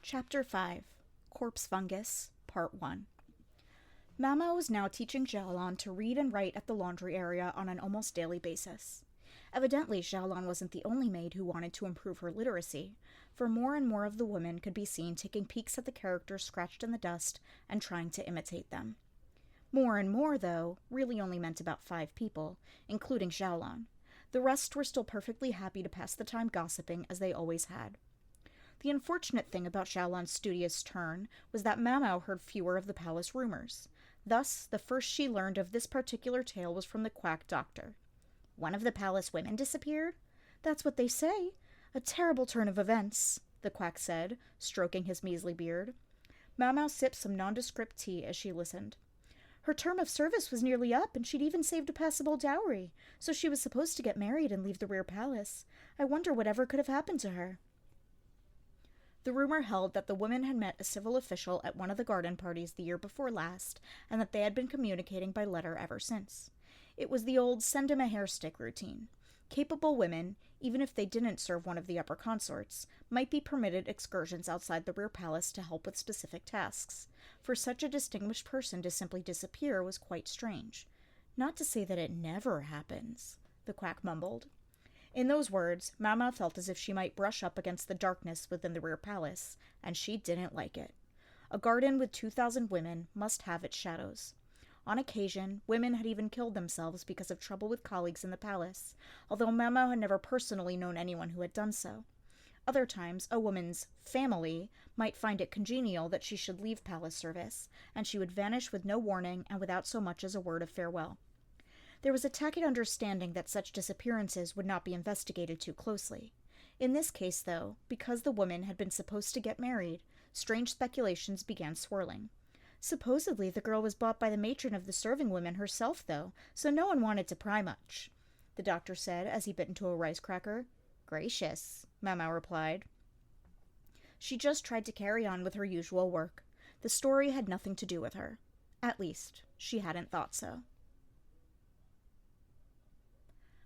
Chapter 5 Corpse Fungus, Part 1. Mama was now teaching Xiaolon to read and write at the laundry area on an almost daily basis. Evidently, Xiaolon wasn't the only maid who wanted to improve her literacy, for more and more of the women could be seen taking peeks at the characters scratched in the dust and trying to imitate them. More and more, though, really only meant about 5 people, including Xiaolon. The rest were still perfectly happy to pass the time gossiping as they always had. The unfortunate thing about Xiaolon's studious turn was that Mamao heard fewer of the palace rumors. Thus, the first she learned of this particular tale was from the quack doctor. "One of the palace women disappeared? That's what they say. A terrible turn of events," the quack said, stroking his measly beard. Mamao sipped some nondescript tea as she listened. "Her term of service was nearly up, and she'd even saved a passable dowry, so she was supposed to get married and leave the rear palace. I wonder whatever could have happened to her." The rumor held that the women had met a civil official at one of the garden parties the year before last, and that they had been communicating by letter ever since. It was the old send him a hair stick routine. Capable women, even if they didn't serve one of the upper consorts, might be permitted excursions outside the rear palace to help with specific tasks. For such a distinguished person to simply disappear was quite strange. "Not to say that it never happens," the quack mumbled. In those words, Mama felt as if she might brush up against the darkness within the rear palace, and she didn't like it. A garden with 2,000 women must have its shadows. On occasion, women had even killed themselves because of trouble with colleagues in the palace, although Mama had never personally known anyone who had done so. Other times, a woman's family might find it congenial that she should leave palace service, and she would vanish with no warning and without so much as a word of farewell. There was a tacit understanding that such disappearances would not be investigated too closely. In this case, though, because the woman had been supposed to get married, strange speculations began swirling. Supposedly, the girl was bought by the matron of the serving women herself, though, so no one wanted to pry much, the doctor said as he bit into a rice cracker. "Gracious," Mama replied. She just tried to carry on with her usual work. The story had nothing to do with her. At least, she hadn't thought so.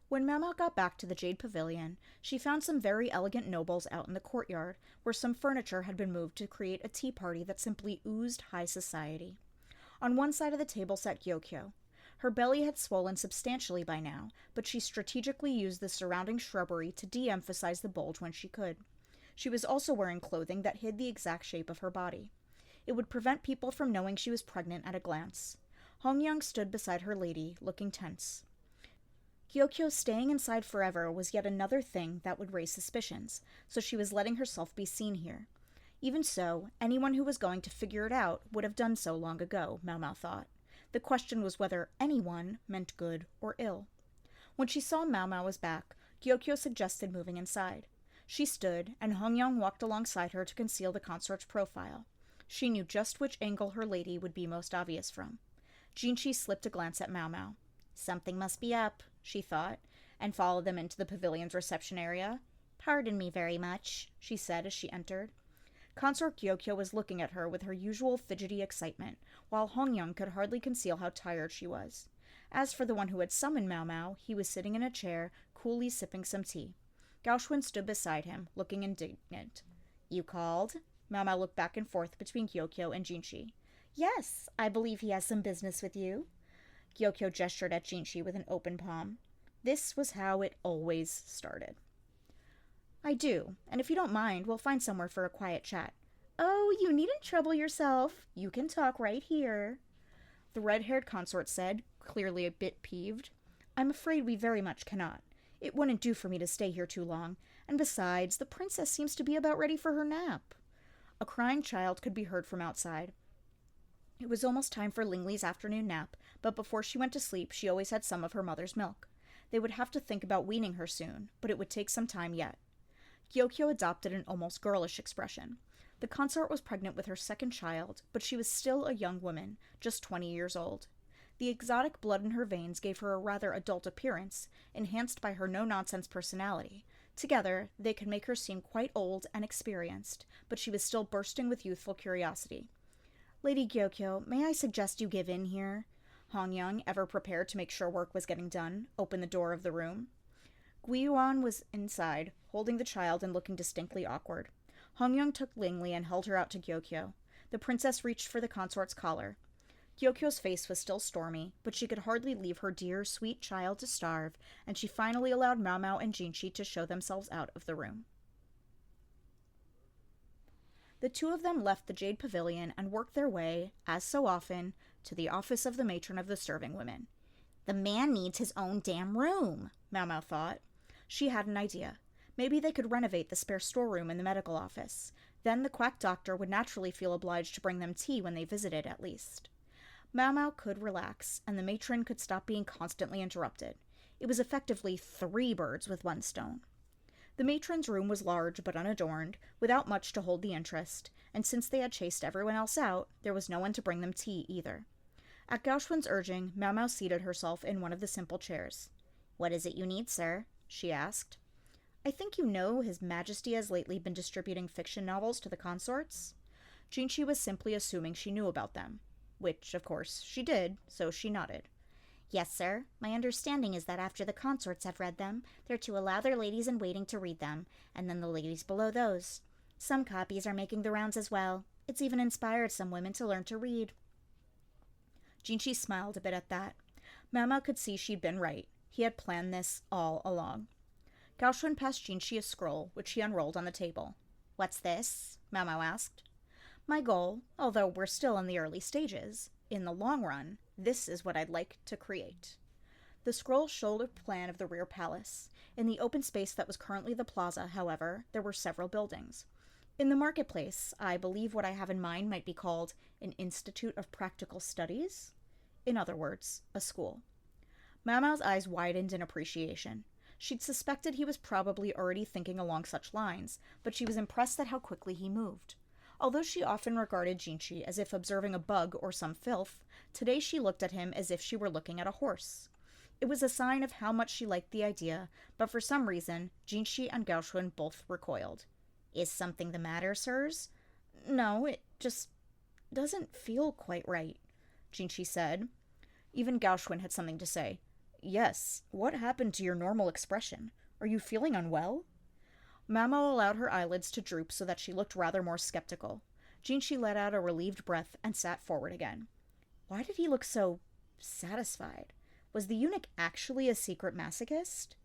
When Mama got back to the Jade Pavilion, she found some very elegant nobles out in the courtyard, where some furniture had been moved to create a tea party that simply oozed high society. On one side of the table sat Gyokyo. Her belly had swollen substantially by now, but she strategically used the surrounding shrubbery to de-emphasize the bulge when she could. She was also wearing clothing that hid the exact shape of her body. It would prevent people from knowing she was pregnant at a glance. Hongyang stood beside her lady, looking tense. Gyokyo staying inside forever was yet another thing that would raise suspicions, so she was letting herself be seen here. Even so, anyone who was going to figure it out would have done so long ago, Mau thought. The question was whether anyone meant good or ill. When she saw Mau was back, Gyokyo suggested moving inside. She stood, and Hongyang walked alongside her to conceal the consort's profile. She knew just which angle her lady would be most obvious from. Jinchi slipped a glance at Mau. "Something must be up," she thought, and followed them into the pavilion's reception area. "Pardon me very much," she said as she entered. Consort Gyokyo was looking at her with her usual fidgety excitement, while Hongyang could hardly conceal how tired she was. As for the one who had summoned Mau, he was sitting in a chair, coolly sipping some tea. Gaoxuan stood beside him, looking indignant. "You called?" Mau looked back and forth between Gyokyo and Jinchi. "Yes, I believe he has some business with you." Gyokyo gestured at Jinchi with an open palm. This was how it always started. "I do, and if you don't mind, we'll find somewhere for a quiet chat." "Oh, you needn't trouble yourself. You can talk right here," the red-haired consort said, clearly a bit peeved. "I'm afraid we very much cannot. It wouldn't do for me to stay here too long, and besides, the princess seems to be about ready for her nap." A crying child could be heard from outside. It was almost time for Lingli's afternoon nap, but before she went to sleep, she always had some of her mother's milk. They would have to think about weaning her soon, but it would take some time yet. Gyokyo adopted an almost girlish expression. The consort was pregnant with her second child, but she was still a young woman, just 20 years old. The exotic blood in her veins gave her a rather adult appearance, enhanced by her no-nonsense personality. Together, they could make her seem quite old and experienced, but she was still bursting with youthful curiosity. "Lady Gyokyo, may I suggest you give in here?" Hongyang, ever prepared to make sure work was getting done, opened the door of the room. Guiyuan was inside, holding the child and looking distinctly awkward. Hongyung took Lingli and held her out to Gyokyo. The princess reached for the consort's collar. Gyokyo's face was still stormy, but she could hardly leave her dear, sweet child to starve, and she finally allowed Mao Mao and Jinchi to show themselves out of the room. The two of them left the Jade Pavilion and worked their way, as so often, to the office of the matron of the serving women. The man needs his own damn room, Mao Mao thought. She had an idea. Maybe they could renovate the spare storeroom in the medical office. Then the quack doctor would naturally feel obliged to bring them tea when they visited, at least. Mao Mao could relax, and the matron could stop being constantly interrupted. It was effectively 3 birds with 1 stone. The matron's room was large but unadorned, without much to hold the interest, and since they had chased everyone else out, there was no one to bring them tea either. At Gaoxuan's urging, Mao Mao seated herself in one of the simple chairs. "What is it you need, sir?" she asked. "I think you know His Majesty has lately been distributing fiction novels to the consorts?" Jinchi was simply assuming she knew about them. Which, of course, she did, so she nodded. "Yes, sir. My understanding is that after the consorts have read them, they're to allow their ladies-in-waiting to read them, and then the ladies below those. Some copies are making the rounds as well. It's even inspired some women to learn to read." Jinchi smiled a bit at that. Mao Mao could see she'd been right. He had planned this all along. Gaoxuan passed Jinchi a scroll, which he unrolled on the table. "What's this?" Mao Mao asked. "My goal, although we're still in the early stages, in the long run, this is what I'd like to create." The scroll showed a plan of the rear palace. In the open space that was currently the plaza, however, there were several buildings. In the marketplace, I believe what I have in mind might be called an Institute of Practical Studies. In other words, a school. Mao Mao's eyes widened in appreciation. She'd suspected he was probably already thinking along such lines, but she was impressed at how quickly he moved. Although she often regarded Jinchi as if observing a bug or some filth, today she looked at him as if she were looking at a horse. It was a sign of how much she liked the idea, but for some reason, Jinchi and Gaoxuan both recoiled. "Is something the matter, sirs?" "No, it just doesn't feel quite right," Jinchi said. Even Gaoxuan had something to say. "Yes, what happened to your normal expression? Are you feeling unwell?" Mao Mao allowed her eyelids to droop so that she looked rather more skeptical. Jinchi let out a relieved breath and sat forward again. Why did he look so satisfied? Was the eunuch actually a secret masochist?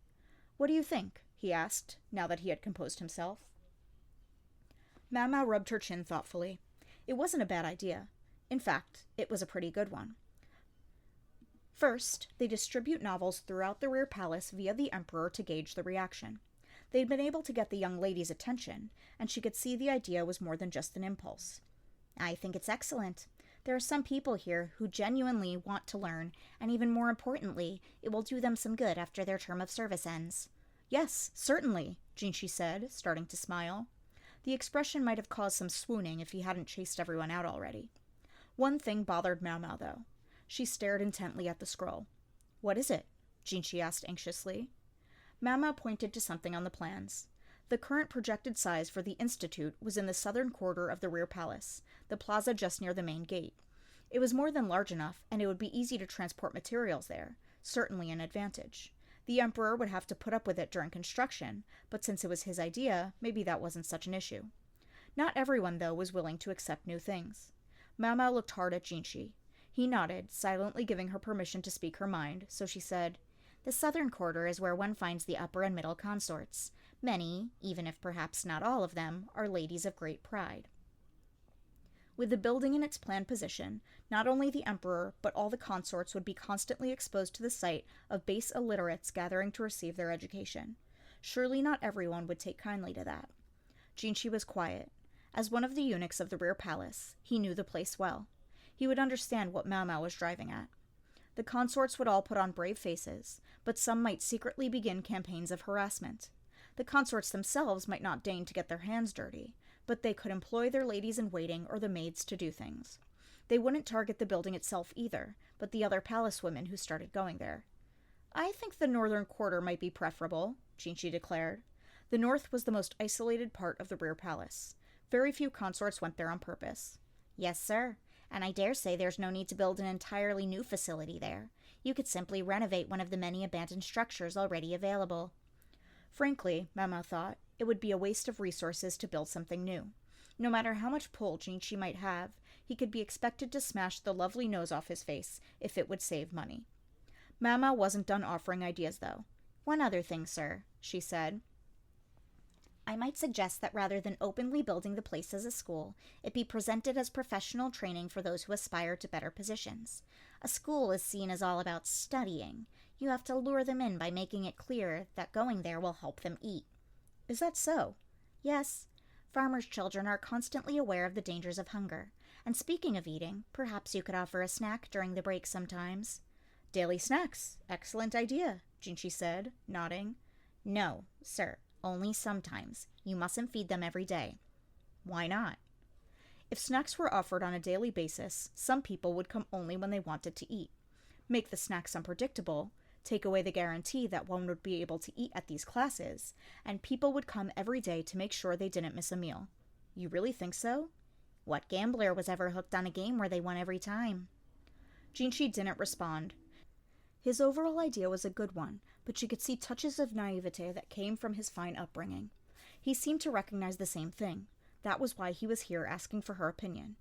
"What do you think?" he asked, now that he had composed himself. Mao Mao rubbed her chin thoughtfully. It wasn't a bad idea. In fact, it was a pretty good one. First, they distribute novels throughout the rear palace via the emperor to gauge the reaction. They'd been able to get the young lady's attention, and she could see the idea was more than just an impulse. "I think it's excellent. There are some people here who genuinely want to learn, and even more importantly, it will do them some good after their term of service ends." "Yes, certainly," Jinchi said, starting to smile. The expression might have caused some swooning if he hadn't chased everyone out already. One thing bothered Mao Mao, though. She stared intently at the scroll. "What is it?" Jinchi asked anxiously. Mao Mao pointed to something on the plans. The current projected size for the institute was in the southern quarter of the rear palace, the plaza just near the main gate. It was more than large enough, and it would be easy to transport materials there, certainly an advantage. The emperor would have to put up with it during construction, but since it was his idea, maybe that wasn't such an issue. Not everyone, though, was willing to accept new things. Mao Mao looked hard at Jinchi. He nodded, silently giving her permission to speak her mind, so she said, "The southern quarter is where one finds the upper and middle consorts. Many, even if perhaps not all of them, are ladies of great pride." With the building in its planned position, not only the emperor, but all the consorts would be constantly exposed to the sight of base illiterates gathering to receive their education. Surely not everyone would take kindly to that. Jinchi was quiet. As one of the eunuchs of the rear palace, he knew the place well. He would understand what Mao Mao was driving at. The consorts would all put on brave faces, but some might secretly begin campaigns of harassment. The consorts themselves might not deign to get their hands dirty, but they could employ their ladies-in-waiting or the maids to do things. They wouldn't target the building itself either, but the other palace women who started going there. "I think the northern quarter might be preferable," Jinchi declared. The north was the most isolated part of the rear palace. Very few consorts went there on purpose. "Yes, sir. And I dare say there's no need to build an entirely new facility there. You could simply renovate one of the many abandoned structures already available." Frankly, Mao Mao thought, It would be a waste of resources to build something new. No matter how much pull Jinchi might have, he could be expected to smash the lovely nose off his face if it would save money. Mama wasn't done offering ideas, though. "One other thing, sir," she said. "I might suggest that rather than openly building the place as a school, it be presented as professional training for those who aspire to better positions. A school is seen as all about studying. You have to lure them in by making it clear that going there will help them eat." "Is that so?" "Yes. Farmers' children are constantly aware of the dangers of hunger. And speaking of eating, perhaps you could offer a snack during the break sometimes." "Daily snacks. Excellent idea," Jinchi said, nodding. "No, sir. Only sometimes. You mustn't feed them every day." "Why not?" "If snacks were offered on a daily basis, some people would come only when they wanted to eat. Make the snacks unpredictable, take away the guarantee that one would be able to eat at these classes, and people would come every day to make sure they didn't miss a meal." "You really think so?" "What gambler was ever hooked on a game where they won every time?" Jinchi didn't respond. His overall idea was a good one, but she could see touches of naivete that came from his fine upbringing. He seemed to recognize the same thing. That was why he was here asking for her opinion.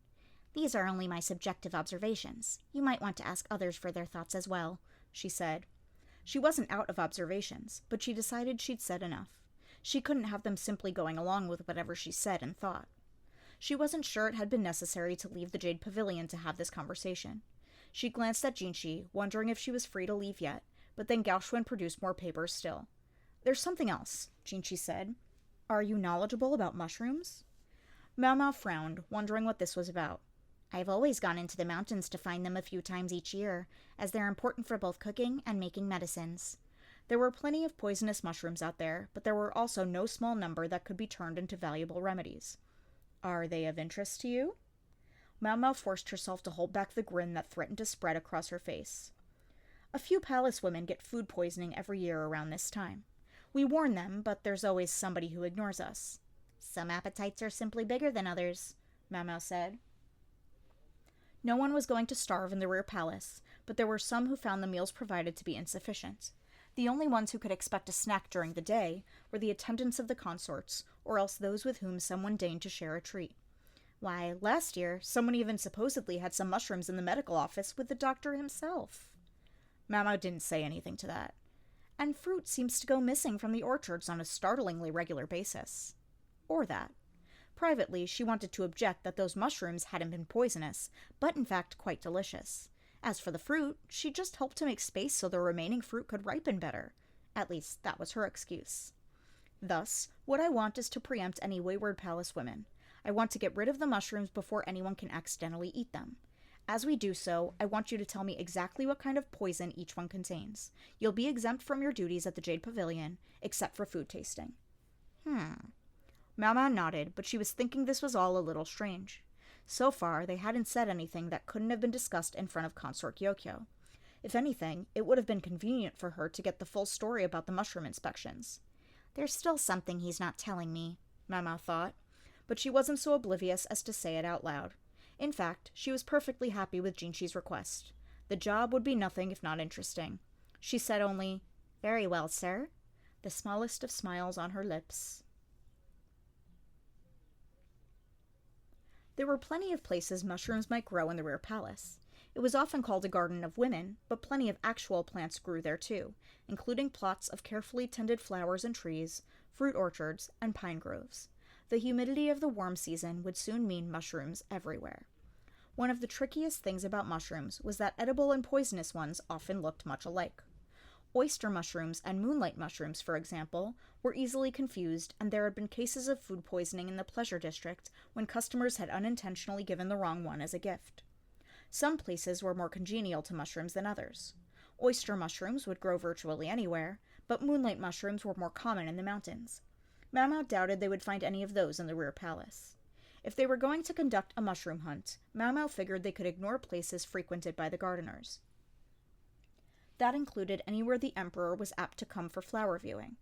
"These are only my subjective observations. You might want to ask others for their thoughts as well," she said. She wasn't out of observations, but she decided she'd said enough. She couldn't have them simply going along with whatever she said and thought. She wasn't sure it had been necessary to leave the Jade Pavilion to have this conversation. She glanced at Jinchi, wondering if she was free to leave yet, but then Gaoxuan produced more papers still. "There's something else," Jinchi said. "Are you knowledgeable about mushrooms?" Mao Mao frowned, wondering what this was about. "I've always gone into the mountains to find them a few times each year, as they're important for both cooking and making medicines. There were plenty of poisonous mushrooms out there, but there were also no small number that could be turned into valuable remedies." "Are they of interest to you?" Mao Mao forced herself to hold back the grin that threatened to spread across her face. "A few palace women get food poisoning every year around this time. We warn them, but there's always somebody who ignores us." "Some appetites are simply bigger than others," Mao Mao said. No one was going to starve in the rear palace, but there were some who found the meals provided to be insufficient. The only ones who could expect a snack during the day were the attendants of the consorts, or else those with whom someone deigned to share a treat. "Why, last year, someone even supposedly had some mushrooms in the medical office with the doctor himself." Mao Mao didn't say anything to that. "And fruit seems to go missing from the orchards on a startlingly regular basis." Or that. Privately, she wanted to object that those mushrooms hadn't been poisonous, but in fact quite delicious. As for the fruit, she just helped to make space so the remaining fruit could ripen better. At least, that was her excuse. "Thus, what I want is to preempt any wayward palace women. I want to get rid of the mushrooms before anyone can accidentally eat them. As we do so, I want you to tell me exactly what kind of poison each one contains. You'll be exempt from your duties at the Jade Pavilion, except for food tasting." Mao Mao nodded, but she was thinking this was all a little strange. So far, they hadn't said anything that couldn't have been discussed in front of Consort Gyokyo. If anything, it would have been convenient for her to get the full story about the mushroom inspections. "There's still something he's not telling me," Mao Mao thought. But she wasn't so oblivious as to say it out loud. In fact, she was perfectly happy with Jinchi's request. The job would be nothing if not interesting. She said only, "Very well, sir," the smallest of smiles on her lips. There were plenty of places mushrooms might grow in the rear palace. It was often called a garden of women, but plenty of actual plants grew there too, including plots of carefully tended flowers and trees, fruit orchards, and pine groves. The humidity of the warm season would soon mean mushrooms everywhere. One of the trickiest things about mushrooms was that edible and poisonous ones often looked much alike. Oyster mushrooms and moonlight mushrooms, for example, were easily confused, and there had been cases of food poisoning in the Pleasure District when customers had unintentionally given the wrong one as a gift. Some places were more congenial to mushrooms than others. Oyster mushrooms would grow virtually anywhere, but moonlight mushrooms were more common in the mountains. Mao Mao doubted they would find any of those in the rear palace. If they were going to conduct a mushroom hunt, Mao Mao figured they could ignore places frequented by the gardeners. That included anywhere the emperor was apt to come for flower viewing.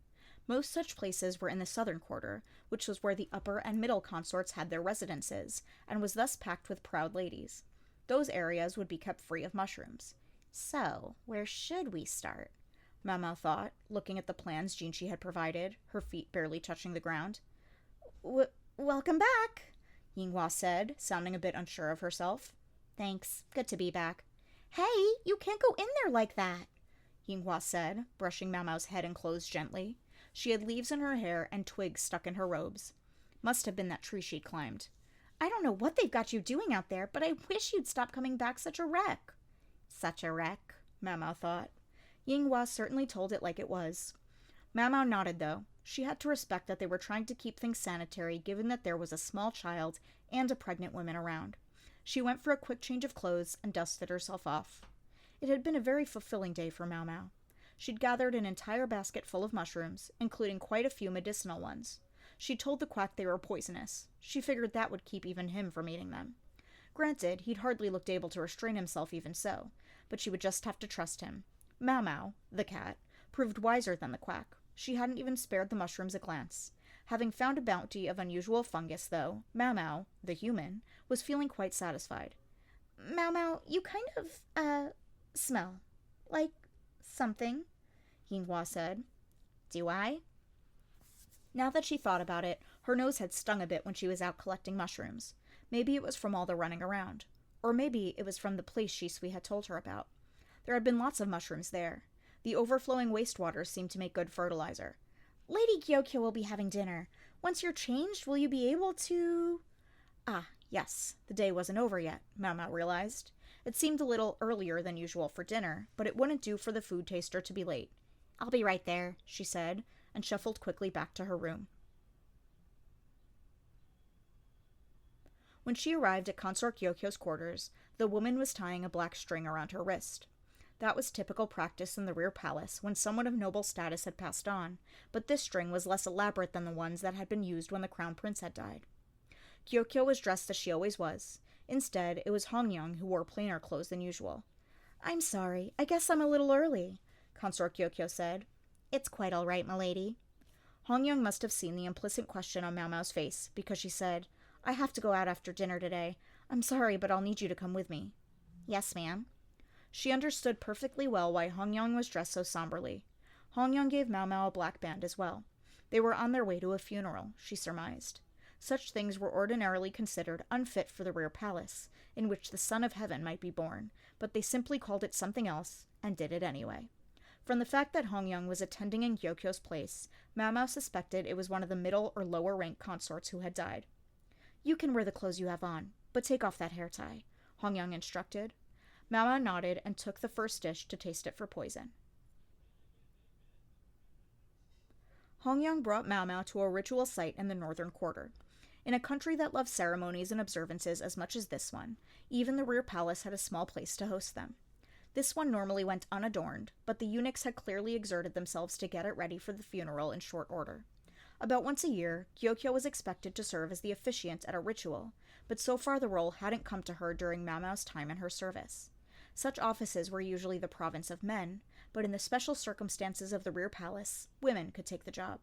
Most such places were in the southern quarter, which was where the upper and middle consorts had their residences, and was thus packed with proud ladies. Those areas would be kept free of mushrooms. "So, where should we start?" Mau Mau thought, looking at the plans Jinchi had provided, her feet barely touching the ground. Welcome back, Yinghua said, sounding a bit unsure of herself. Thanks. Good to be back. Hey, you can't go in there like that, Yinghua said, brushing Mau Mau's head and clothes gently. She had leaves in her hair and twigs stuck in her robes. Must have been that tree she'd climbed. I don't know what they've got you doing out there, but I wish you'd stop coming back such a wreck. Such a wreck, Mau Mau thought. Yinghua certainly told it like it was. Mau Mau nodded, though. She had to respect that they were trying to keep things sanitary, given that there was a small child and a pregnant woman around. She went for a quick change of clothes and dusted herself off. It had been a very fulfilling day for Mau Mau. She'd gathered an entire basket full of mushrooms, including quite a few medicinal ones. She told the quack they were poisonous. She figured that would keep even him from eating them. Granted, he'd hardly looked able to restrain himself even so, but she would just have to trust him. Mau Mau, the cat, proved wiser than the quack. She hadn't even spared the mushrooms a glance. Having found a bounty of unusual fungus, though, Mau Mau, the human, was feeling quite satisfied. Mau Mau, you kind of, smell. Like something, Yinghua said. Do I? Now that she thought about it, her nose had stung a bit when she was out collecting mushrooms. Maybe it was from all the running around. Or maybe it was from the place ch5 had told her about. There had been lots of mushrooms there. The overflowing wastewater seemed to make good fertilizer. Lady Gyokyo will be having dinner. Once you're changed, will you be able to... Ah, yes. The day wasn't over yet, Mau Mau realized. It seemed a little earlier than usual for dinner, but it wouldn't do for the food taster to be late. I'll be right there, she said, and shuffled quickly back to her room. When she arrived at Consort Gyokyo's quarters, the woman was tying a black string around her wrist. That was typical practice in the rear palace when someone of noble status had passed on, but this string was less elaborate than the ones that had been used when the crown prince had died. Gyokyo was dressed as she always was. Instead, it was Hongyang who wore plainer clothes than usual. I'm sorry, I guess I'm a little early, Consort Gyokyo said. It's quite all right, milady. Hongyang must have seen the implicit question on Mau Mau's face, because she said, I have to go out after dinner today. I'm sorry, but I'll need you to come with me. Yes, ma'am. She understood perfectly well why Hongyang was dressed so somberly. Hongyang gave Mau Mau a black band as well. They were on their way to a funeral, she surmised. Such things were ordinarily considered unfit for the rear palace, in which the Son of Heaven might be born, but they simply called it something else, and did it anyway. From the fact that Hongyang was attending in Gyokyo's place, Mau Mau suspected it was one of the middle or lower rank consorts who had died. You can wear the clothes you have on, but take off that hair tie, Hongyang instructed. Mau Mau nodded and took the first dish to taste it for poison. Hongyang brought Mau Mau to a ritual site in the northern quarter. In a country that loved ceremonies and observances as much as this one, even the rear palace had a small place to host them. This one normally went unadorned, but the eunuchs had clearly exerted themselves to get it ready for the funeral in short order. About once a year, Gyokyo was expected to serve as the officiant at a ritual, but so far the role hadn't come to her during Mau Mau's time in her service. Such offices were usually the province of men, but in the special circumstances of the rear palace, women could take the job.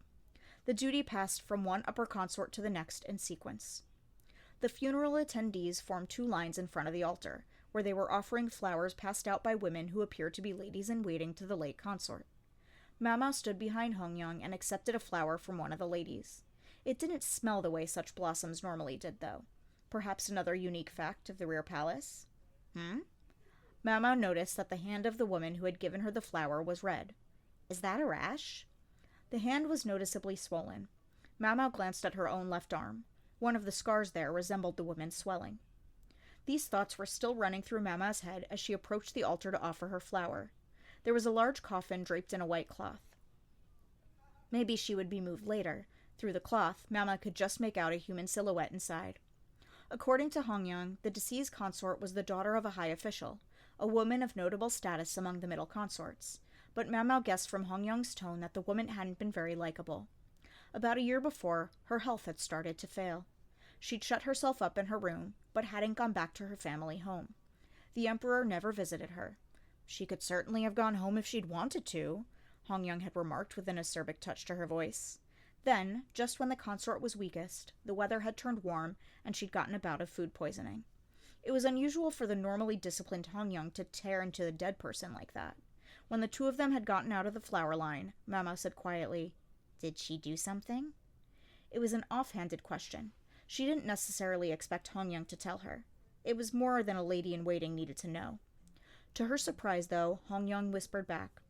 The duty passed from one upper consort to the next in sequence. The funeral attendees formed two lines in front of the altar, where they were offering flowers passed out by women who appeared to be ladies-in-waiting to the late consort. Mau Mau stood behind Hongyang and accepted a flower from one of the ladies. It didn't smell the way such blossoms normally did, though. Perhaps another unique fact of the rear palace? Mau Mau noticed that the hand of the woman who had given her the flower was red. Is that a rash? The hand was noticeably swollen. Mau Mau glanced at her own left arm. One of the scars there resembled the woman's swelling. These thoughts were still running through Mau Mau's head as she approached the altar to offer her flower. There was a large coffin draped in a white cloth. Maybe she would be moved later. Through the cloth, Mau Mau could just make out a human silhouette inside. According to Hongyang, the deceased consort was the daughter of a high official, a woman of notable status among the middle consorts, but Mau Mau guessed from Hongyang's tone that the woman hadn't been very likable. About a year before, her health had started to fail. She'd shut herself up in her room, but hadn't gone back to her family home. The emperor never visited her. She could certainly have gone home if she'd wanted to, Hongyang had remarked with an acerbic touch to her voice. Then, just when the consort was weakest, the weather had turned warm, and she'd gotten a bout of food poisoning. It was unusual for the normally disciplined Hongyang to tear into a dead person like that. When the two of them had gotten out of the flower line, Mamo said quietly, "Did she do something?" It was an offhanded question. She didn't necessarily expect Hongyang to tell her. It was more than a lady-in-waiting needed to know. To her surprise, though, Hongyang whispered back,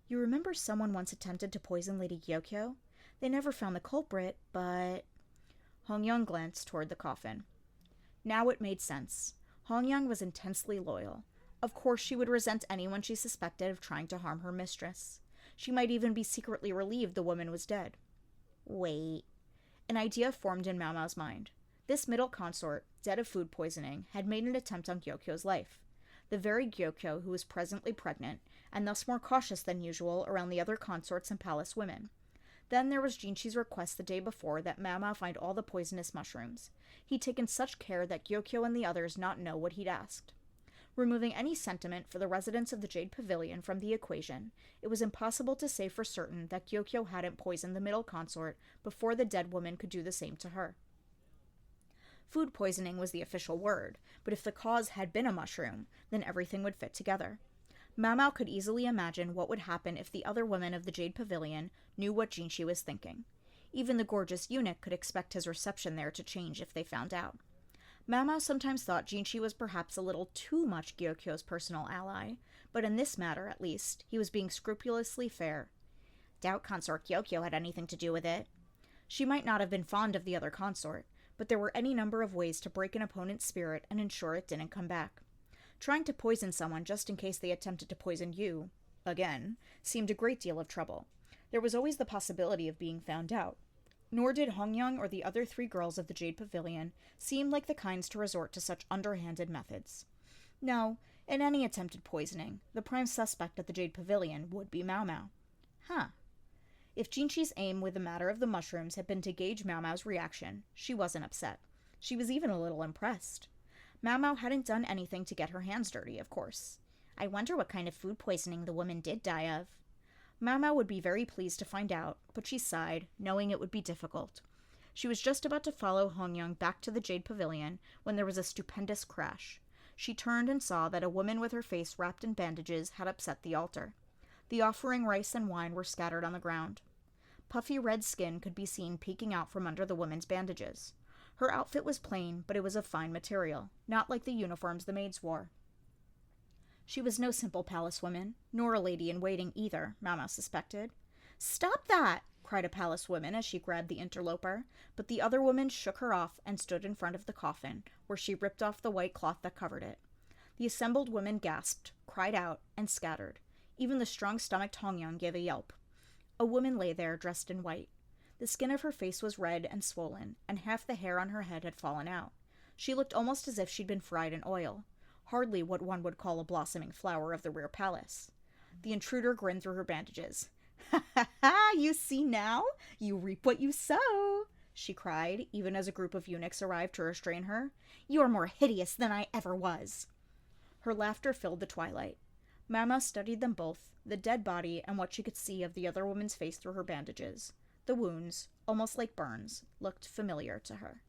"You remember someone once attempted to poison Lady Gyokyo? They never found the culprit, but—" Hongyang glanced toward the coffin. Now it made sense. Hongyang was intensely loyal. Of course she would resent anyone she suspected of trying to harm her mistress. She might even be secretly relieved the woman was dead. Wait. An idea formed in Mao Mao's mind. This middle consort, dead of food poisoning, had made an attempt on Gyokyo's life. The very Gyokyo who was presently pregnant, and thus more cautious than usual around the other consorts and palace women. Then there was Jinshi's request the day before that Mao Mao find all the poisonous mushrooms. He'd taken such care that Gyokyo and the others not know what he'd asked. Removing any sentiment for the residents of the Jade Pavilion from the equation, it was impossible to say for certain that Gyokyo hadn't poisoned the middle consort before the dead woman could do the same to her. Food poisoning was the official word, but if the cause had been a mushroom, then everything would fit together. Mao Mao could easily imagine what would happen if the other women of the Jade Pavilion knew what Jinshi was thinking. Even the gorgeous eunuch could expect his reception there to change if they found out. Mao Mao sometimes thought Jinshi was perhaps a little too much Gyokyo's personal ally, but in this matter, at least, he was being scrupulously fair. Doubt Consort Gyokyo had anything to do with it. She might not have been fond of the other consort, but there were any number of ways to break an opponent's spirit and ensure it didn't come back. Trying to poison someone just in case they attempted to poison you, again, seemed a great deal of trouble. There was always the possibility of being found out. Nor did Hongyang or the other three girls of the Jade Pavilion seem like the kinds to resort to such underhanded methods. No, in any attempted poisoning, the prime suspect at the Jade Pavilion would be Mao Mao. If Jinshi's aim with the matter of the mushrooms had been to gauge Mao Mao's reaction, she wasn't upset. She was even a little impressed. Mao Mao hadn't done anything to get her hands dirty, of course. I wonder what kind of food poisoning the woman did die of. Mao Mao would be very pleased to find out, but she sighed, knowing it would be difficult. She was just about to follow Hongyang back to the Jade Pavilion when there was a stupendous crash. She turned and saw that a woman with her face wrapped in bandages had upset the altar. The offering rice and wine were scattered on the ground. Puffy red skin could be seen peeking out from under the woman's bandages. Her outfit was plain, but it was of fine material, not like the uniforms the maids wore. She was no simple palace woman, nor a lady-in-waiting either, Mao Mao suspected. "Stop that!" cried a palace woman as she grabbed the interloper, but the other woman shook her off and stood in front of the coffin, where she ripped off the white cloth that covered it. The assembled women gasped, cried out, and scattered. Even the strong-stomached Hongyang gave a yelp. A woman lay there, dressed in white. The skin of her face was red and swollen, and half the hair on her head had fallen out. She looked almost as if she'd been fried in oil. Hardly what one would call a blossoming flower of the rear palace. The intruder grinned through her bandages. "Ha ha ha! You see now? You reap what you sow!" she cried, even as a group of eunuchs arrived to restrain her. "You're more hideous than I ever was!" Her laughter filled the twilight. Mao Mao studied them both, the dead body and what she could see of the other woman's face through her bandages. The wounds, almost like burns, looked familiar to her.